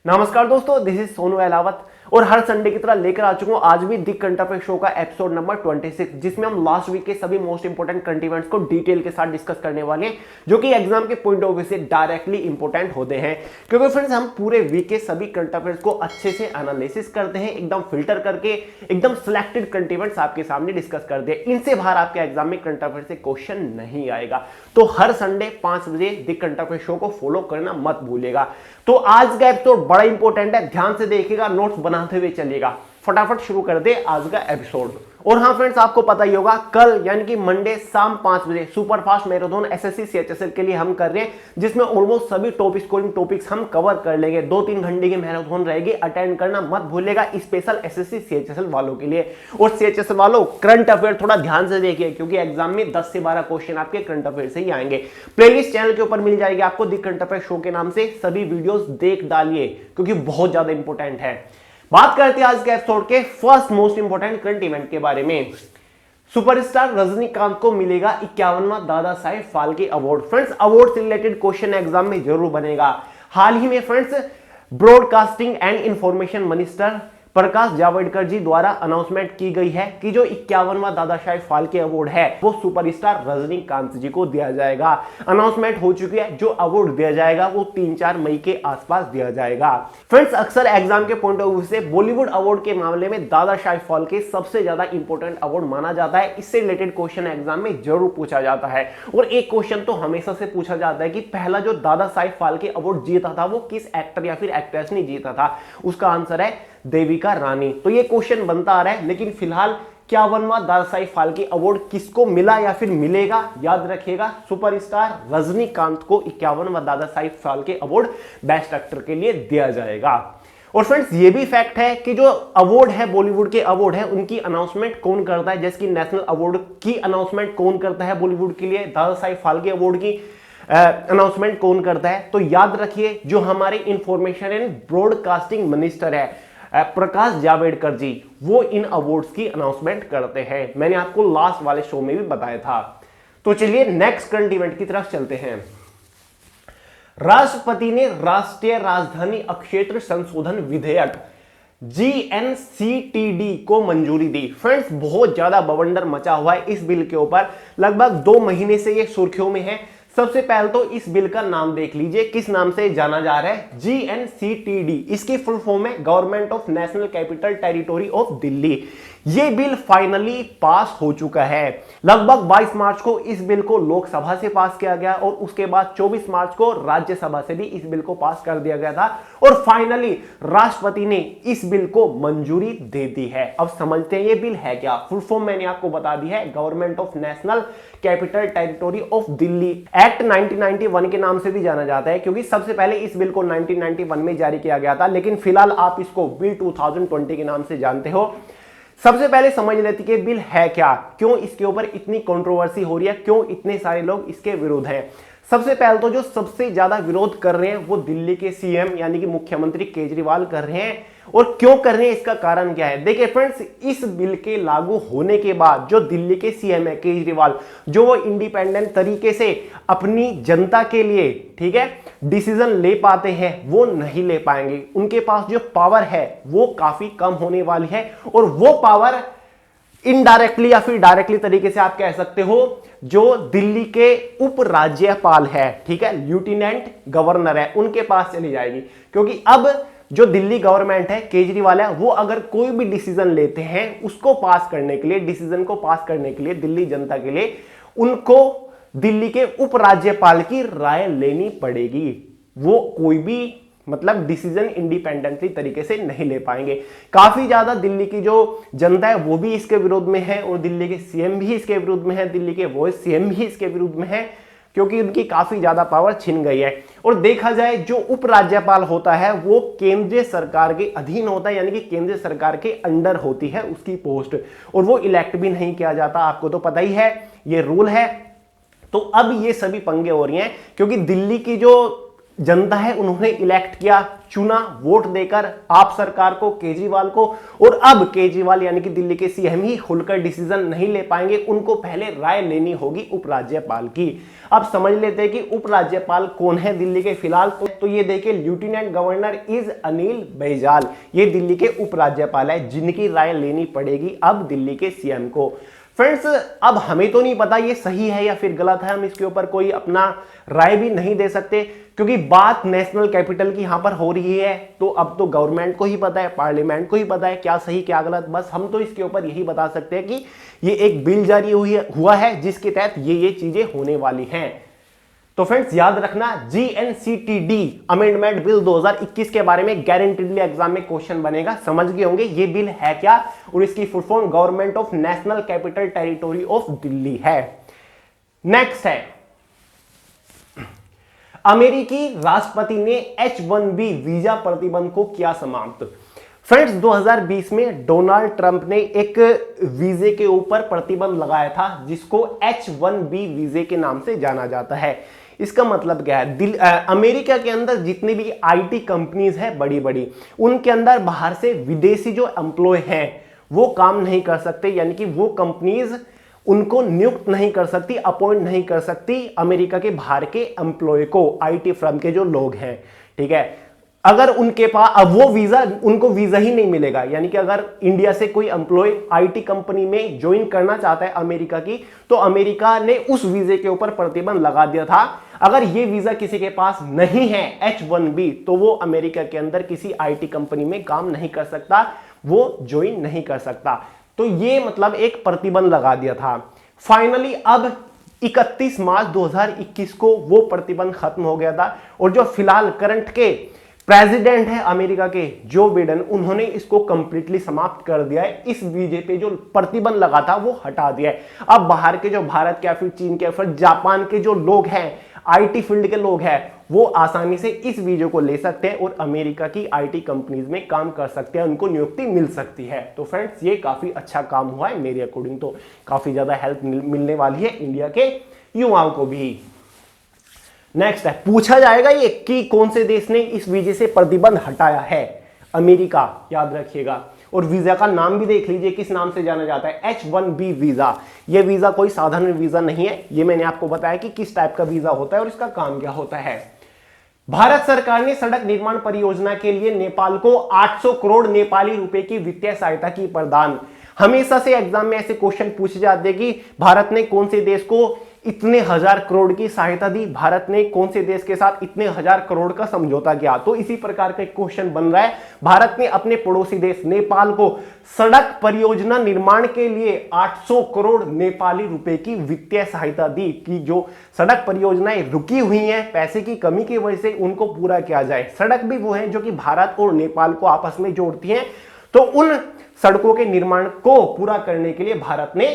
नमस्कार दोस्तों, this is Sonu Ahlawat और हर संडे की तरह लेकर आ चुका हूं आज भी दी करंट अफेयर शो का एपिसोड नंबर 26, जिसमें हम लास्ट वीक के सभी मोस्ट इंपोर्टेंट करंट इवेंट्स को डिटेल के साथ डिस्कस करने वाले हैं, जो कि एग्जाम के पॉइंट ऑफ व्यू से डायरेक्टली इंपोर्टेंट होते हैं। क्योंकि फ्रेंड्स, हम पूरे वीक के सभी करंट अफेयर्स को अच्छे से एनालिसिस करते हैं, एकदम फिल्टर करके एकदम सिलेक्टेड करंट इवेंट्स आपके सामने डिस्कस करते हैं। इनसे बाहर आपके एग्जाम में करंट अफेयर से क्वेश्चन नहीं आएगा। तो हर संडे 5 बजे दी करंट अफेयर शो को फॉलो करना मत भूलिएगा। तो आज का एपिसोड बड़ा इंपॉर्टेंट है, ध्यान से देखिएगा, नोट्स बनाते हुए चलिएगा। फटाफट शुरू कर दे आज का एपिसोड। और हाँ फ्रेंड्स, आपको पता ही होगा, कल यानी कि मंडे शाम 5 बजे super fast marathon SSC CHSL के लिए हम कर रहे हैं, जिसमें ऑलमोस्ट सभी टॉप स्कोरिंग टॉपिक्स हम कवर कर लेंगे। 2-3 घंटे की मैराथन रहेगी, अटेंड करना मत भूलिएगा, स्पेशल एसएससी सीएचएसएल वालों के लिए। और सीएचएसएल वालों, करंट अफेयर थोड़ा ध्यान से देखिए, क्योंकि एग्जाम में 10 से 12 क्वेश्चन आपके करंट अफेयर से ही आएंगे। प्लेलिस्ट चैनल के ऊपर मिल जाएगी आपको, दी करंट अफेयर शो के नाम से। सभी वीडियोस देख डालिए, क्योंकि बहुत ज्यादा इंपॉर्टेंट है। बात करते हैं आज के एपिसोड के first most important current event के बारे में। सुपरस्टार रजनीकांत को मिलेगा 51वां Dada Saheb Phalke award. Friends, award से रिलेटेड क्वेश्चन एग्जाम में जरूर बनेगा। हाल ही में friends, broadcasting and information minister Prakash Javadekar ji द्वारा अनाउंसमेंट की गई है कि जो 51वां दादा साहेब फाल्के अवार्ड है वो सुपरस्टार रजनीकांत जी को दिया जाएगा। अनाउंसमेंट हो चुकी है, जो अवार्ड दिया जाएगा वो 3-4 मई के आसपास दिया जाएगा। फ्रेंड्स, अक्सर एग्जाम के पॉइंट ऑफ व्यू से बॉलीवुड अवार्ड के मामले में दादा साहेब फाल्के सबसे ज्यादा इंपॉर्टेंट अवार्ड माना जाता है। इससे रिलेटेड क्वेश्चन एग्जाम में जरूर पूछा जाता है। और एक क्वेश्चन तो हमेशा से पूछा जाता है कि पहला जो दादा साहेब फाल्के अवार्ड जीता था वो किस एक्टर या फिर एक्ट्रेस ने जीता था। उसका आंसर है देविका रानी। तो ये क्वेश्चन बनता आ रहा है, लेकिन फिलहाल 51वां दादा साहेब फाल्के अवार्ड किसको मिला या फिर मिलेगा, याद रखिएगा, सुपरस्टार रजनीकांत को 51वां Dada Saheb Phalke award best actor के लिए दिया जाएगा। और फ्रेंड्स, ये भी फैक्ट है कि जो अवार्ड है, बॉलीवुड के अवार्ड है, उनकी अनाउंसमेंट कौन करता है। जैसे कि नेशनल अवार्ड की अनाउंसमेंट कौन करता है बॉलीवुड के लिए, दादा साहेब फाल्के अवार्ड की अनाउंसमेंट कौन करता है। तो याद रखिए, जो हमारे इंफॉर्मेशन एंड ब्रॉडकास्टिंग मिनिस्टर है प्रकाश जावड़ेकर जी, वो इन अवार्ड्स की अनाउंसमेंट करते हैं। मैंने आपको लास्ट वाले शो में भी बताया था। तो चलिए नेक्स्ट करंट इवेंट की तरफ चलते हैं। राष्ट्रपति ने राष्ट्रीय राजधानी क्षेत्र संशोधन विधेयक GNCTD को मंजूरी दी। फ्रेंड्स, बहुत ज्यादा बवंडर मचा हुआ है इस बिल के ऊपर, लगभग 2 महीने से ये सुर्खियों में है। सबसे पहले तो इस बिल का नाम देख लीजिए, किस नाम से जाना जा रहा है, GNCTD। इसकी फुल फॉर्म है government of national capital territory of Delhi. ये बिल फाइनली पास हो चुका है। लगभग 22 मार्च को इस बिल को लोकसभा से पास किया गया और उसके बाद 24 मार्च को राज्यसभा से भी इस बिल को पास कर दिया गया था और फाइनली राष्ट्रपति ने इस बिल को मंजूरी दे दी है। अब समझते हैं ये बिल है क्या। फुल फॉर्म मैंने आपको बता दी है, government of national capital territory of Delhi. Act 1991 के नाम से भी जाना जाता है, क्योंकि सबसे पहले इस बिल को 1991 में जारी किया गया था, लेकिन फिलहाल आप इसको बिल 2020 के नाम से जानते हो। सबसे पहले समझ लेते कि बिल है क्या, क्यों इसके ऊपर इतनी कंट्रोवर्सी हो रही है, क्यों इतने सारे लोग इसके विरुद्ध हैं। सबसे पहले तो जो सबसे ज्यादा विरोध कर रहे हैं वो दिल्ली के सीएम यानी कि मुख्यमंत्री केजरीवाल कर रहे हैं। और क्यों कर रहे हैं, इसका कारण क्या है। देखिए फ्रेंड्स, इस बिल के लागू होने के बाद जो दिल्ली के सीएम है केजरीवाल, जो वो इंडिपेंडेंट तरीके से अपनी जनता के लिए, ठीक है, डिसीजन ले पाते हैं, वो नहीं ले पाएंगे। उनके पास जो पावर है वो काफी कम होने वाली है। और वो पावर इनडायरेक्टली या फिर डायरेक्टली तरीके से आप कह सकते हो, जो दिल्ली के उपराज्यपाल है, ठीक है, लेफ्टिनेंट गवर्नर है, उनके पास चली जाएगी। क्योंकि अब जो दिल्ली गवर्नमेंट है, केजरीवाल है, वो अगर कोई भी डिसीजन लेते हैं, उसको पास करने के लिए, डिसीजन को पास करने के लिए दिल्ली जनता के लिए, उनको दिल्ली के उपराज्यपाल की राय लेनी पड़ेगी। वो कोई भी मतलब डिसीजन इंडिपेंडेंटली तरीके से नहीं ले पाएंगे। काफी ज्यादा दिल्ली की जो जनता है वो भी इसके विरोध में है और दिल्ली के सीएम भी इसके विरोध में है, दिल्ली के वॉइस सीएम भी इसके विरोध में है, क्योंकि उनकी काफी ज्यादा पावर छिन गई है। और देखा जाए, जो उपराज्यपाल होता है वो केंद्रीय सरकार के अधीन होता है, यानी कि केंद्रीय सरकार के अंडर होती है उसकी पोस्ट, और वो इलेक्ट भी नहीं किया जाता। आपको तो पता ही है, ये रूल है। तो अब ये सभी पंगे हो रही हैं, क्योंकि दिल्ली की जो जनता है उन्होंने इलेक्ट किया, चुना वोट देकर आप सरकार को, केजरीवाल को। और अब केजरीवाल यानी कि दिल्ली के सीएम ही खुलकर डिसीजन नहीं ले पाएंगे, उनको पहले राय लेनी होगी उपराज्यपाल की। अब समझ लेते हैं कि उपराज्यपाल कौन है दिल्ली के फिलहाल। तो ये देखिए, lieutenant governor is Anil Baijal, ये दिल्ली के उपराज्यपाल है जिनकी राय लेनी पड़ेगी अब दिल्ली के सीएम को। फ्रेंड्स, अब हमें तो नहीं पता ये सही है या फिर गलत है, हम इसके ऊपर कोई अपना राय भी नहीं दे सकते क्योंकि बात नेशनल कैपिटल की यहां पर हो रही है। तो अब तो गवर्नमेंट को ही पता है, पार्लियामेंट को ही पता है क्या सही क्या गलत। बस हम तो इसके ऊपर यही बता सकते हैं कि ये एक बिल जारी हुआ है जिसके तहत ये चीजें होने वाली हैं। तो फ्रेंड्स याद रखना, GNCTD अमेंडमेंट बिल 2021 के बारे में गारंटीडली एग्जाम में क्वेश्चन बनेगा। समझ गए होंगे ये बिल है क्या, और इसकी full form government of national capital territory of Delhi है। नेक्स्ट है, अमेरिकी राष्ट्रपति ने H-1B वीजा प्रतिबंध को किया समाप्त। फ्रेंड्स 2020 में डोनाल्ड ट्रंप ने एक वीजे के ऊपर प्रतिबंध लगाया था जिसको H-1B वीजे के नाम से जाना जाता है। इसका मतलब क्या है, अमेरिका के अंदर जितनी भी आईटी कंपनीज है बड़ी बड़ी, उनके अंदर बाहर से विदेशी जो एम्प्लॉय हैं वो काम नहीं कर सकते, यानी कि वो कंपनीज उनको नियुक्त नहीं कर सकती, अपॉइंट नहीं कर सकती अमेरिका के बाहर के एम्प्लॉय को, आईटी फर्म के जो लोग हैं। ठीक है, अगर उनके पास अब वो वीजा, उनको वीजा ही नहीं मिलेगा, यानी कि अगर इंडिया से कोई एम्प्लॉय आईटी कंपनी में ज्वाइन करना चाहता है अमेरिका की, तो अमेरिका ने उस वीजे के ऊपर प्रतिबंध लगा दिया था। अगर ये वीजा किसी के पास नहीं है H-1B, तो वो अमेरिका के अंदर किसी आईटी कंपनी में काम नहीं कर सकता, वो ज्वाइन नहीं कर सकता। तो ये मतलब एक प्रतिबंध लगा दिया था। फाइनली अब 31 मार्च 2021 को वो प्रतिबंध खत्म हो गया था, और जो फिलहाल करंट के प्रेसिडेंट है अमेरिका के जो बिडेन, उन्होंने इसको कंप्लीटली समाप्त कर दिया है। इस वीजे पे जो प्रतिबंध लगा था वो हटा दिया है। अब बाहर के जो भारत के या फिर चीन के या फिर जापान के जो लोग हैं, आईटी फील्ड के लोग हैं, वो आसानी से इस वीजे को ले सकते हैं और अमेरिका की आईटी कंपनीज में काम कर सकते हैं, उनको नियुक्ति मिल सकती है। तो फ्रेंड्स ये काफी अच्छा काम हुआ है मेरे अकॉर्डिंग, तो काफी ज्यादा हेल्प मिलने वाली है इंडिया के युवाओं को भी। नेक्स्ट है, पूछा जाएगा ये कि कौन से देश ने इस वीजे से प्रतिबंध हटाया है, अमेरिका, याद रखिएगा। और वीजा का नाम भी देख लीजिए किस नाम से जाना जाता है, H-1B वीजा। ये वीजा कोई साधारण वीजा नहीं है, ये मैंने आपको बताया कि किस टाइप का वीजा होता है और इसका काम क्या होता है। भारत सरकार ने सड़क निर्माण परियोजना के लिए नेपाल को 800 करोड़ नेपाली रुपए की वित्तीय सहायता की प्रदान। हमेशा से एग्जाम में ऐसे क्वेश्चन पूछे जाते हैं कि भारत ने कौन से देश को इतने 1000 करोड़ की सहायता दी, भारत ने कौन से देश के साथ इतने 1000 करोड़ का समझौता किया। तो इसी प्रकार का एक क्वेश्चन बन रहा है। भारत ने अपने पड़ोसी देश नेपाल को सड़क परियोजना निर्माण के लिए 800 करोड़ नेपाली रुपए की वित्तीय सहायता दी कि जो सड़क परियोजनाएं रुकी हुई हैं पैसे की कमी की वजह से उनको पूरा किया जाए। सड़क भी वो है जो कि भारत और नेपाल को आपस में जोड़ती हैं, तो उन सड़कों के निर्माण को पूरा करने के लिए भारत ने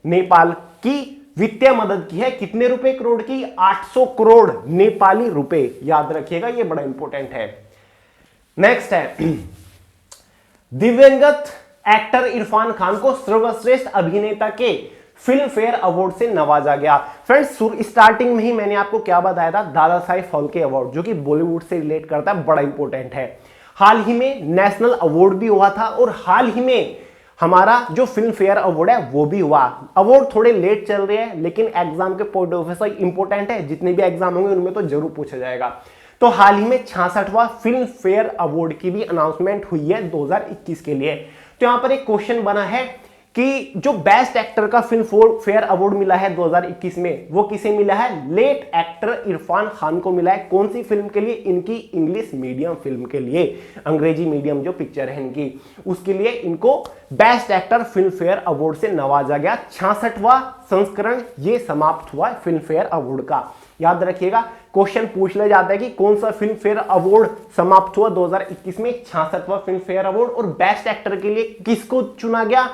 नेपाल की वित्तीय मदद की है। कितने रुपए करोड़ की, 800 करोड़ नेपाली रुपए, याद रखिएगा, ये बड़ा इंपॉर्टेंट है। नेक्स्ट है, दिवंगत एक्टर इरफान खान को सर्वश्रेष्ठ अभिनेता के फिल्म फेयर अवार्ड से नवाजा गया। फ्रेंड्स स्टार्टिंग में ही मैंने आपको क्या बताया था, दादा साहेब फाल्के अवार्ड जो कि बॉलीवुड से रिलेट करता है, बड़ा इंपॉर्टेंट है। हाल ही में नेशनल अवार्ड भी हुआ था और हाल ही में हमारा जो फिल्म फेयर अवार्ड है वो भी हुआ। अवार्ड थोड़े लेट चल रहे हैं लेकिन एग्जाम के पॉइंट ऑफ व्यू से इंपॉर्टेंट है, जितने भी एग्जाम होंगे उनमें तो जरूर पूछा जाएगा। तो हाल ही में 66वां फिल्म फेयर अवार्ड की भी अनाउंसमेंट हुई है 2021 के लिए। तो यहां पर एक क्वेश्चन बना है कि जो बेस्ट एक्टर का फिल्म फेयर अवार्ड मिला है 2021 में, वो किसे मिला है, लेट एक्टर इरफान खान को मिला है। कौन सी फिल्म के लिए, इनकी इंग्लिश मीडियम फिल्म के लिए, अंग्रेजी मीडियम जो पिक्चर है इनकी, उसके लिए इनको best actor film fair award से नवाजा गया। 66वां संस्करण ये समाप्त हुआ फिल्म फेयर अवार्ड का। याद रखिएगा, क्वेश्चन पूछ ले जाता है कि कौन सा फिल्म फेयर अवार्ड समाप्त हुआ 2021 में, 66वां फिल्म फेयर अवार्ड, और बेस्ट एक्टर के लिए किसको चुना गया,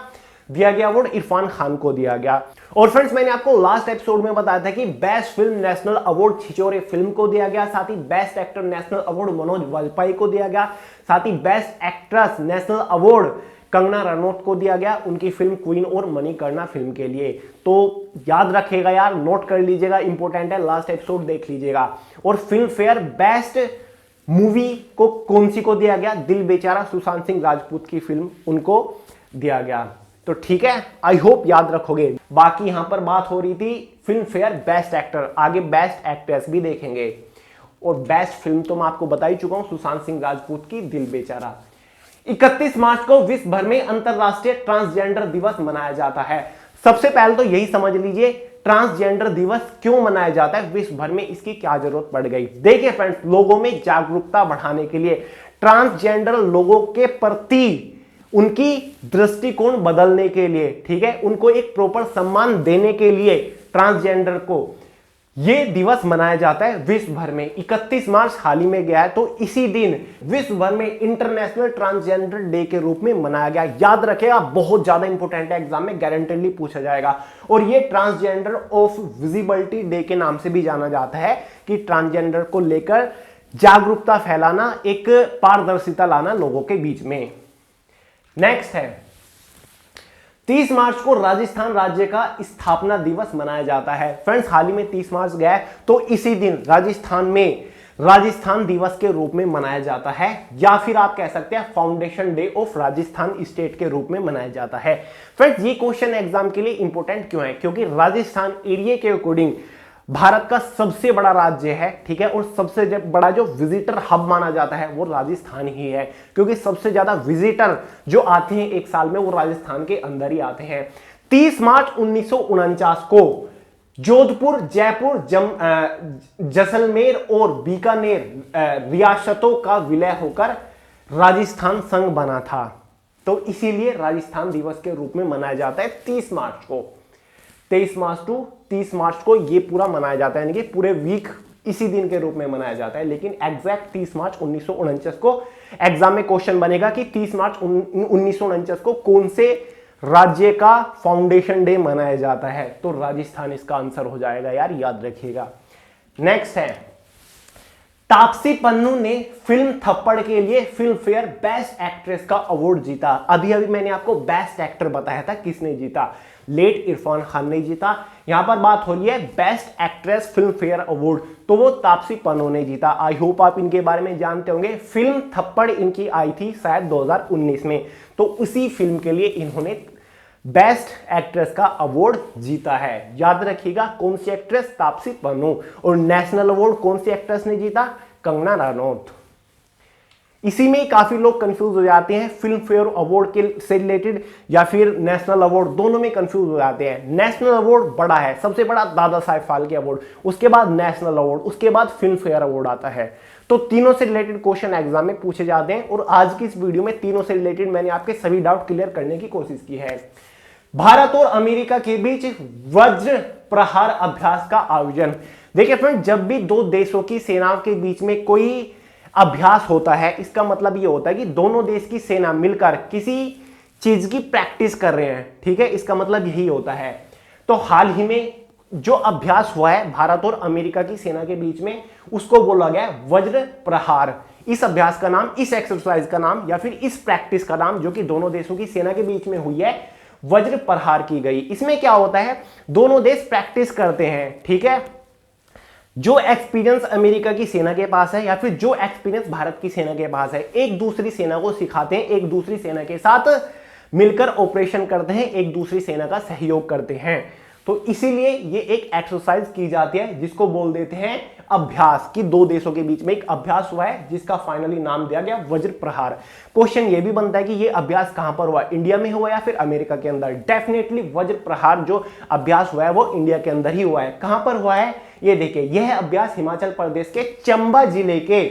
दिया गया अवार्ड इरफान खान को दिया गया। और फ्रेंड्स मैंने आपको लास्ट एपिसोड में बताया था कि best film national award Chhichhore film को दिया गया, साथ ही best actor national award Manoj Vajpayee को दिया गया, साथ ही best actress national award Kangana Ranaut को दिया गया उनकी फिल्म क्वीन और मणिकर्णिका फिल्म के लिए। तो याद रखिएगा यार, नोट कर लीजिएगा, इंपॉर्टेंट है, लास्ट एपिसोड देख लीजिएगा। और फिल्म फेयर बेस्ट मूवी को कौन सी को दिया गया? दिल बेचारा, सुशांत सिंह राजपूत की फिल्म, उनको दिया गया। तो ठीक है, आई होप याद रखोगे। बाकी यहां पर बात हो रही थी फिल्म फेयर बेस्ट एक्टर, आगे बेस्ट एक्ट्रेस भी देखेंगे। और बेस्ट फिल्म तो मैं आपको बता ही चुका हूं, सुशांत सिंह राजपूत की दिल बेचारा। 31 मार्च को विश्व भर में अंतरराष्ट्रीय ट्रांसजेंडर दिवस मनाया जाता है। सबसे पहले तो यही समझ लीजिए ट्रांसजेंडर दिवस क्यों मनाया जाता है विश्व भर में, इसकी क्या जरूरत पड़ गई। देखिए फ्रेंड्स, लोगों में जागरूकता बढ़ाने के लिए, ट्रांसजेंडर लोगों के प्रति उनकी दृष्टिकोण बदलने के लिए, ठीक है, उनको एक प्रॉपर सम्मान देने के लिए ट्रांसजेंडर को यह दिवस मनाया जाता है विश्व भर में। 31 मार्च हाल ही में गया है, तो इसी दिन विश्व भर में इंटरनेशनल ट्रांसजेंडर डे के रूप में मनाया गया। याद रखेगा, बहुत ज्यादा इंपॉर्टेंट है, एग्जाम में गारंटेडली पूछा जाएगा। और यह ट्रांसजेंडर ऑफ विजिबिलिटी डे के नाम से भी जाना जाता है कि ट्रांसजेंडर को लेकर जागरूकता फैलाना, एक पारदर्शिता लाना लोगों के बीच में। नेक्स्ट है 30 मार्च को राजस्थान राज्य का स्थापना दिवस मनाया जाता है। फ्रेंड्स, हाल ही में 30 मार्च गया है, तो इसी दिन राजस्थान में राजस्थान दिवस के रूप में मनाया जाता है, या फिर आप कह सकते हैं foundation day of Rajasthan state के रूप में मनाया जाता है। फ्रेंड्स, ये क्वेश्चन एग्जाम के लिए इंपॉर्टेंट क्यों है? क्योंकि राजस्थान एरिया के अकॉर्डिंग भारत का सबसे बड़ा राज्य है, ठीक है, और सबसे बड़ा जो विजिटर हब माना जाता है वो राजस्थान ही है, क्योंकि सबसे ज्यादा विजिटर जो आते हैं एक साल में वो राजस्थान के अंदर ही आते हैं। 30 मार्च 1949 को जोधपुर, जयपुर, जैसलमेर और बीकानेर रियासतों का विलय होकर राजस्थान संघ बना था, तो इसीलिए राजस्थान दिवस के रूप में मनाया जाता है 30 मार्च को। 23 मार्च टू 30 मार्च को ये पूरा मनाया जाता है, यानी कि पूरे वीक इसी दिन के रूप में मनाया जाता है। लेकिन एग्जैक्ट 30 मार्च 1949 को एग्जाम में क्वेश्चन बनेगा कि 30 मार्च 1949 को कौन से राज्य का फाउंडेशन डे मनाया जाता है, तो राजस्थान इसका आंसर हो जाएगा यार, याद रखिएगा। नेक्स्ट है तापसी पन्नू ने फिल्म थप्पड़ के लिए फिल्म फेयर बेस्ट एक्ट्रेस का अवार्ड जीता। अभी अभी मैंने आपको बेस्ट एक्टर बताया था, किसने जीता? लेट इरफान खान ने जीता। यहां पर बात हो रही है best actress film fair award, तो वो तापसी पन्नू ने जीता। आई होप आप इनके बारे में जानते होंगे। फिल्म थप्पड़ इनकी आई थी शायद 2019 में, तो उसी फिल्म के लिए इन्होंने बेस्ट एक्ट्रेस का अवार्ड जीता है। याद रखिएगा कौन सी एक्ट्रेस? तापसी पन्नू। और नेशनल अवार्ड कौन सी एक्ट्रेस ने जीता? कंगना रनौत। इसी में काफी लोग कंफ्यूज हो जाते हैं, फिल्म फेयर अवार्ड के से रिलेटेड या फिर नेशनल अवार्ड, दोनों में कंफ्यूज हो जाते हैं। नेशनल अवार्ड बड़ा है, सबसे बड़ा दादा साहेब फाल्के अवार्ड, उसके बाद नेशनल अवार्ड, उसके बाद फिल्म फेयर अवार्ड आता है। तो तीनों से रिलेटेड क्वेश्चन एग्जाम में पूछे जाते हैं, और आज की इस वीडियो में तीनों से रिलेटेड मैंने आपके सभी डाउट क्लियर करने की कोशिश की है। भारत और अमेरिका के बीच वज्र प्रहार अभ्यास का आयोजन। देखिए फ्रेंड, जब भी दो देशों की सेनाओं के बीच में कोई अभ्यास होता है, इसका मतलब यह होता है कि दोनों देश की सेना मिलकर किसी चीज की प्रैक्टिस कर रहे हैं, ठीक है, इसका मतलब यही होता है। तो हाल ही में जो अभ्यास हुआ है भारत और अमेरिका की सेना के बीच में, उसको बोला गया वज्र प्रहार। इस अभ्यास का नाम, इस एक्सरसाइज का नाम या फिर इस प्रैक्टिस का नाम जो कि दोनों देशों की सेना के बीच में हुई है, वज्र प्रहार की गई। इसमें क्या होता है, दोनों देश प्रैक्टिस करते हैं, ठीक है। जो एक्सपीरियंस अमेरिका की सेना के पास है या फिर जो एक्सपीरियंस भारत की सेना के पास है, एक दूसरी सेना को सिखाते हैं, एक दूसरी सेना के साथ मिलकर ऑपरेशन करते हैं, एक दूसरी सेना का सहयोग करते हैं। तो इसीलिए ये एक एक्सरसाइज की जाती है जिसको बोल देते हैं अभ्यास, कि दो देशों के बीच में एक अभ्यास हुआ है जिसका फाइनली नाम दिया गया वज्र प्रहार। क्वेश्चन ये भी बनता है कि ये अभ्यास कहां पर हुआ, इंडिया में हुआ या फिर अमेरिका के अंदर? डेफिनेटली वज्र प्रहार जो अभ्यास हुआ है वो इंडिया के अंदर ही हुआ है। कहां पर हुआ है ये देखिए, यह अभ्यास हिमाचल प्रदेश के चंबा जिले के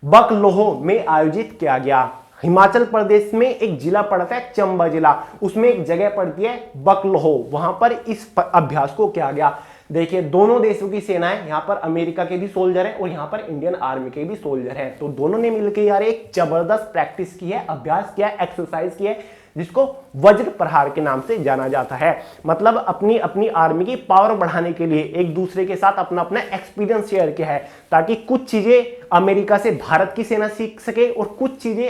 बकलोह में आयोजित किया गया। हिमाचल प्रदेश में एक जिला पड़ता है चंबा जिला, उसमें एक जगह पड़ती है बकलोह, वहां पर इस अभ्यास को किया गया। देखिए दोनों देशों की सेनाएं, यहां पर अमेरिका के भी सोल्जर हैं और यहां पर इंडियन आर्मी के भी सोल्जर हैं, तो दोनों ने मिलकर यार एक जबरदस्त प्रैक्टिस की है, अभ्यास किया है, एक्सरसाइज किया है, जिसको वज्र प्रहार के नाम से जाना जाता है। मतलब अपनी अपनी आर्मी की पावर बढ़ाने के लिए एक दूसरे के साथ अपना अपना एक्सपीरियंस शेयर किया है, ताकि कुछ चीजें अमेरिका से भारत की सेना सीख सके और कुछ चीजें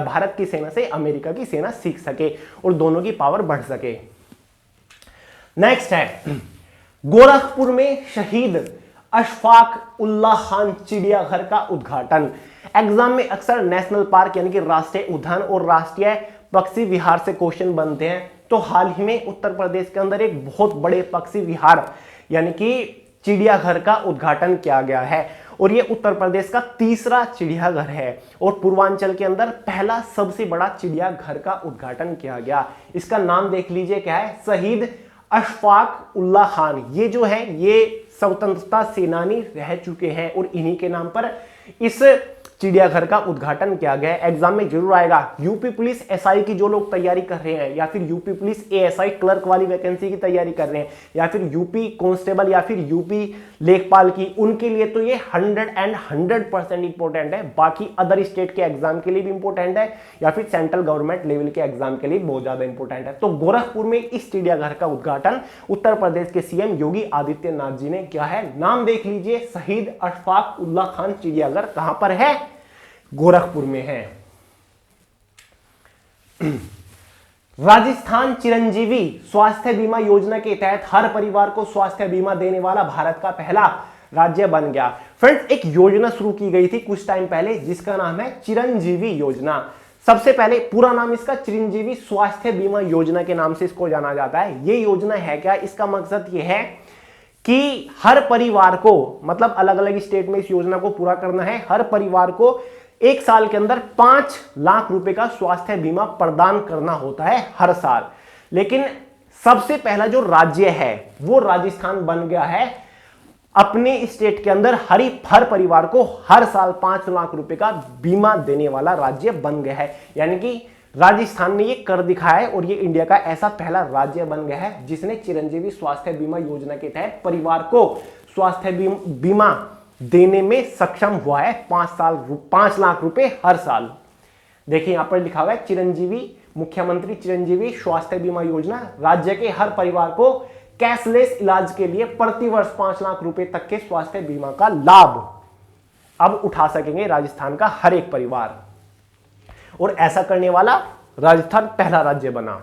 भारत की सेना से अमेरिका की सेना सीख सके और दोनों की पावर बढ़ सके। नेक्स्ट है गोरखपुर में शहीद अशफाक उल्लाह खान चिड़ियाघर का उद्घाटन। एग्जाम में अक्सर नेशनल पार्क यानी कि राष्ट्रीय उद्यान और राष्ट्रीय पक्षी विहार से क्वेश्चन बनते हैं। तो हाल ही में उत्तर प्रदेश के अंदर एक बहुत बड़े पक्षी विहार यानी कि चिड़ियाघर का उद्घाटन किया गया है और ये उत्तर प्रदेश का तीसरा चिड़ियाघर है और पूर्वांचल के अंदर पहला सबसे बड़ा चिड़ियाघर का उद्घाटन किया गया। इसका नाम देख लीजिए, क्या है? शहीद अशफाक उल्लाह खान। ये जो है ये स्वतंत्रता सेनानी रह चुके हैं और इन्हीं के नाम पर इस चिड़ियाघर का उद्घाटन किया गया। एग्जाम में जरूर आएगा। यूपी पुलिस एसआई की जो लोग तैयारी कर रहे हैं या फिर यूपी पुलिस एएसआई क्लर्क वाली वैकेंसी की तैयारी कर रहे हैं या फिर यूपी कांस्टेबल या फिर यूपी लेखपाल की, उनके लिए तो ये 100% इंपॉर्टेंट है। बाकी अदर स्टेट के एग्जाम के लिए भी इंपॉर्टेंट है या फिर सेंट्रल गवर्नमेंट लेवल के एग्जाम के लिए बहुत ज्यादा इंपॉर्टेंट है। तो गोरखपुर में इस चिड़ियाघर का उद्घाटन उत्तर प्रदेश के सीएम योगी आदित्यनाथ जी ने किया है। नाम देख लीजिए, शहीद अशफाक उल्लाह खान चिड़ियाघर कहां पर है? गोरखपुर में है। राजस्थान चिरंजीवी स्वास्थ्य बीमा योजना के तहत हर परिवार को स्वास्थ्य बीमा देने वाला भारत का पहला राज्य बन गया। फ्रेंड्स, एक योजना शुरू की गई थी कुछ टाइम पहले जिसका नाम है चिरंजीवी योजना। सबसे पहले पूरा नाम इसका चिरंजीवी स्वास्थ्य बीमा योजना के नाम से इसको जाना जाता है। ये योजना है क्या? इसका मकसद ये है कि हर परिवार को, मतलब अलग अलग स्टेट में इस योजना को पूरा करना है, हर परिवार को एक साल के अंदर 5 लाख रुपए का स्वास्थ्य बीमा प्रदान करना होता है हर साल। लेकिन सबसे पहला जो राज्य है वो राजस्थान बन गया है। अपने स्टेट के अंदर हर परिवार को हर साल 5 लाख रुपए का बीमा देने वाला राज्य बन गया है। यानी कि राजस्थान ने ये कर दिखाया है और ये इंडिया का ऐसा पहला राज्य बन गया है जिसने चिरंजीवी स्वास्थ्य बीमा योजना के तहत परिवार को स्वास्थ्य बीमा देने में सक्षम हुआ है। 5 लाख रुपए हर साल। देखिए यहां पर लिखा हुआ है चिरंजीवी, मुख्यमंत्री चिरंजीवी स्वास्थ्य बीमा योजना। राज्य के हर परिवार को कैशलेस इलाज के लिए प्रति वर्ष 5 लाख रुपए तक के स्वास्थ्य बीमा का लाभ अब उठा सकेंगे राजस्थान का हर एक परिवार, और ऐसा करने वाला राजस्थान पहला राज्य बना।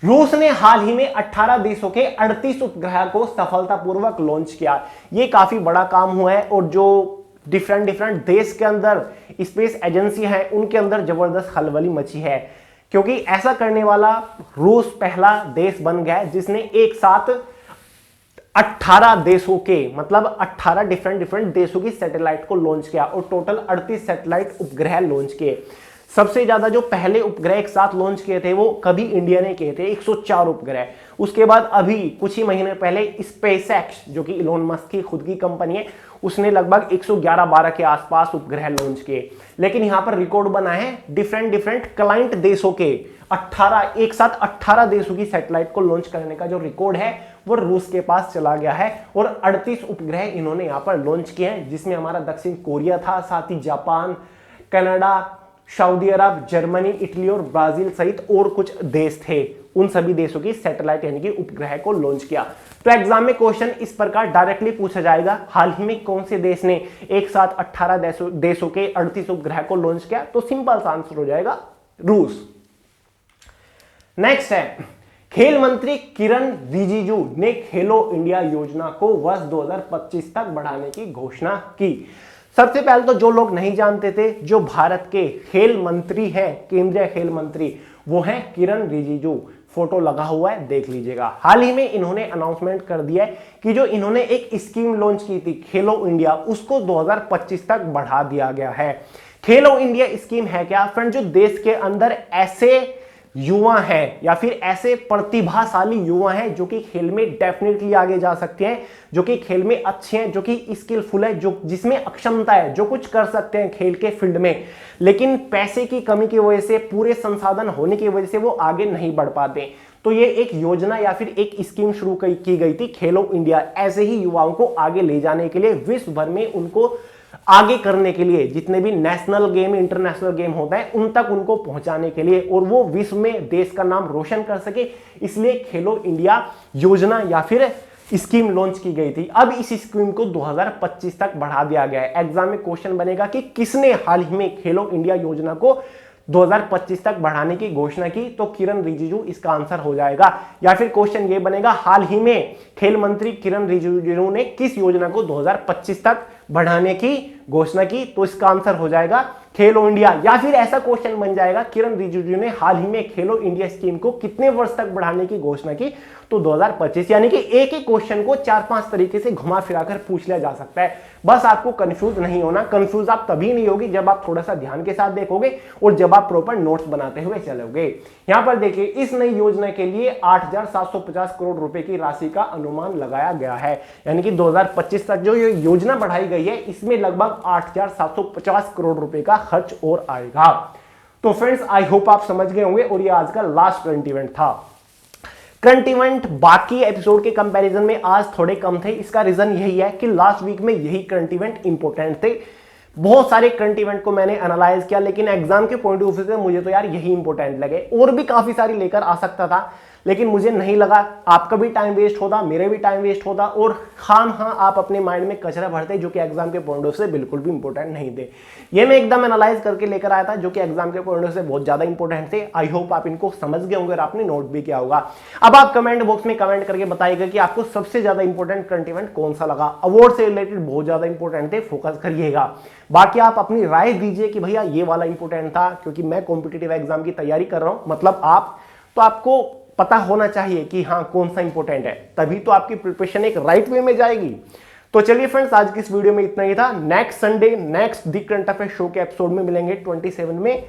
रूस ने हाल ही में 18 देशों के 38 उपग्रह को सफलतापूर्वक लॉन्च किया। यह काफी बड़ा काम हुआ है और जो डिफरेंट देश के अंदर स्पेस एजेंसी है उनके अंदर जबरदस्त खलबली मची है, क्योंकि ऐसा करने वाला रूस पहला देश बन गया है जिसने एक साथ 18 देशों के, मतलब 18 डिफरेंट देशों की सैटेलाइट को लॉन्च किया और टोटल 38 सैटेलाइट उपग्रह लॉन्च किए। सबसे ज्यादा जो पहले उपग्रह एक साथ लॉन्च किए थे वो कभी इंडिया ने किए थे, 104 उपग्रह। उसके बाद अभी कुछ ही महीने पहले स्पेसएक्स, जो कि इलोन मस्क की खुद की कंपनी है, उसने लगभग 111-12 के आसपास उपग्रह लॉन्च किए। लेकिन यहां पर रिकॉर्ड बना है डिफरेंट क्लाइंट देशों के 18, एक साथ 18 देशों की सैटेलाइट को लॉन्च करने का जो रिकॉर्ड है वो रूस के पास चला गया है और 38 उपग्रह इन्होंने यहां पर लॉन्च किए हैं, जिसमें हमारा दक्षिण कोरिया था, साथ ही जापान, कनाडा, सऊदी अरब, जर्मनी, इटली और ब्राजील सहित और कुछ देश थे। उन सभी देशों की सैटेलाइट यानी कि उपग्रह को लॉन्च किया। तो एग्जाम में क्वेश्चन इस प्रकार डायरेक्टली पूछा जाएगा, हाल ही में कौन से देश ने एक साथ 18 देशों के 38 उपग्रह को लॉन्च किया? तो सिंपल सा आंसर हो जाएगा रूस। नेक्स्ट है, खेल मंत्री किरण रिजिजू ने खेलो इंडिया योजना को वर्ष 2025 तक बढ़ाने की घोषणा की। सबसे पहले तो जो लोग नहीं जानते थे, जो भारत के खेल मंत्री हैं, केंद्रीय खेल मंत्री, वो हैं किरण रिजिजू। फोटो लगा हुआ है, देख लीजिएगा। हाल ही में इन्होंने अनाउंसमेंट कर दिया है कि जो इन्होंने एक स्कीम लॉन्च की थी खेलो इंडिया, उसको 2025 तक बढ़ा दिया गया है। खेलो इंडिया स्कीम है क्या फ्रेंड? जो देश के अंदर ऐसे युवा हैं या फिर ऐसे प्रतिभाशाली युवा हैं जो कि खेल में डेफिनेटली आगे जा सकते हैं, जो कि खेल में अच्छे हैं, जो कि स्किलफुल है, जो जिसमें अक्षमता है, जो कुछ कर सकते हैं खेल के फील्ड में, लेकिन पैसे की कमी की वजह से, पूरे संसाधन होने की वजह से वो आगे नहीं बढ़ पाते। तो ये एक योजना या फिर एक स्कीम शुरू की गई थी खेलो इंडिया, ऐसे ही युवाओं को आगे ले जाने के लिए, विश्व भर में उनको आगे करने के लिए, जितने भी नेशनल गेम इंटरनेशनल गेम होता है उन तक उनको पहुंचाने के लिए, और वो विश्व में देश का नाम रोशन कर सके, इसलिए खेलो इंडिया योजना या फिर स्कीम लॉन्च की गई थी। अब इस स्कीम को 2025 तक बढ़ा दिया गया है। एग्जाम में क्वेश्चन बनेगा कि किसने हाल ही में खेलो इंडिया योजना को 2025 तक बढ़ाने की घोषणा की, तो किरण रिजिजू इसका आंसर हो जाएगा। या फिर क्वेश्चन ये बनेगा हाल ही में खेल मंत्री किरण रिजिजू ने किस योजना को 2025 तक बढ़ाने की घोषणा की, तो इसका आंसर हो जाएगा खेलो इंडिया। या फिर ऐसा क्वेश्चन बन जाएगा किरण रिजिजू ने हाल ही में खेलो इंडिया स्कीम को कितने वर्ष तक बढ़ाने की घोषणा की, तो 2025। यानी कि एक ही क्वेश्चन को 4-5 तरीके से घुमा फिराकर पूछ लिया जा सकता है। बस आपको कंफ्यूज नहीं होना। कंफ्यूज आप तभी नहीं होगी जब आप थोड़ा सा ध्यान के साथ देखोगे और जब आप प्रॉपर नोट्स बनाते हुए चलोगे। यहां पर देखिए, इस नई योजना के लिए 8,750 करोड़ रुपए की राशि का अनुमान लगाया गया है। यानी कि 2025 तक जो ये योजना बढ़ाई गई है, इसमें लगभग 8,750 करोड़ रुपए का खर्च और आएगा। तो फ्रेंड्स, आई होप आप समझ गए होंगे, और ये आज का लास्ट करंट इवेंट था। करंट इवेंट बाकी एपिसोड के कंपैरिजन में आज थोड़े कम थे। इसका रीजन यही है कि लास्ट वीक में यही करंट इवेंट इंपॉर्टेंट थे। बहुत सारे करंट इवेंट को मैंने एनालाइज किया, लेकिन एग्जाम के पॉइंट ऑफ व्यू से मुझे तो यार यही इंपॉर्टेंट लगे। और भी काफी सारी लेकर आ सकता था, लेकिन मुझे नहीं लगा। आपका भी टाइम वेस्ट होता, मेरे भी टाइम वेस्ट होता, और खाम हाँ आप अपने माइंड में कचरा भरते जो कि एग्जाम के पॉइंट ऑफ से बिल्कुल भी इंपॉर्टेंट नहीं थे। ये मैं एकदम एनालाइज करके लेकर आया था, जो कि एग्जाम के पॉइंट ऑफ से बहुत ज्यादा इंपॉर्टेंट थे। आई होप आप इनको समझ गए होंगे और आपने नोट भी किया होगा। अब आप कमेंट बॉक्स में कमेंट करके बताइएगा कि आपको सबसे ज्यादा इंपॉर्टेंट करंट इवेंट कौन सा लगा। अवार्ड से रिलेटेड बहुत ज्यादा इंपॉर्टेंट थे, फोकस करिएगा। बाकी आप अपनी राय दीजिए कि भैया ये वाला इंपॉर्टेंट था, क्योंकि मैं कॉम्पिटिटिव एग्जाम की तैयारी कर रहा हूं, मतलब आपको पता होना चाहिए कि हाँ कौन सा इंपॉर्टेंट है, तभी तो आपकी प्रिपरेशन एक राइट वे में जाएगी। तो चलिए फ्रेंड्स, आज की इस वीडियो में इतना ही था। नेक्स्ट संडे नेक्स्ट दी करंट अफेयर शो के एपिसोड में मिलेंगे 27 में।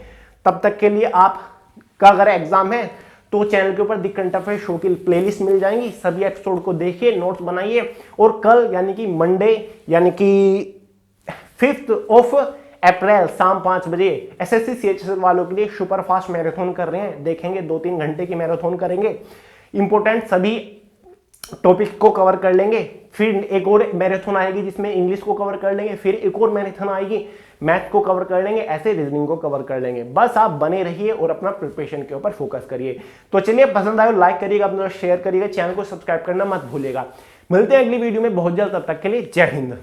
तब तक के लिए आपका अगर एग्जाम है तो चैनल के ऊपर दी करंट अफेयर शो की प्लेलिस्ट मिल जाएंगी, सभी एपिसोड को देखिए, नोट्स बनाइए, और कल यानी कि मंडे यानी कि 5 अप्रैल शाम 5 बजे एसएससी सीएचएसएल वालों के लिए सुपरफास्ट मैराथन कर रहे हैं। देखेंगे 2-3 घंटे की मैराथन करेंगे, इंपॉर्टेंट सभी टॉपिक को कवर कर लेंगे। फिर एक और मैराथन आएगी जिसमें इंग्लिश को कवर कर लेंगे, फिर एक और मैराथन आएगी मैथ को कवर कर लेंगे, ऐसे रीजनिंग को कवर कर लेंगे। बस आप बने रहिए और अपना प्रिपरेशन के ऊपर फोकस करिए। तो चलिए, पसंद आए लाइक करिएगा, अपना शेयर करिएगा, चैनल को सब्सक्राइब करना मत भूलिएगा। मिलते हैं अगली वीडियो में बहुत जल्द, तब तक के लिए जय हिंद।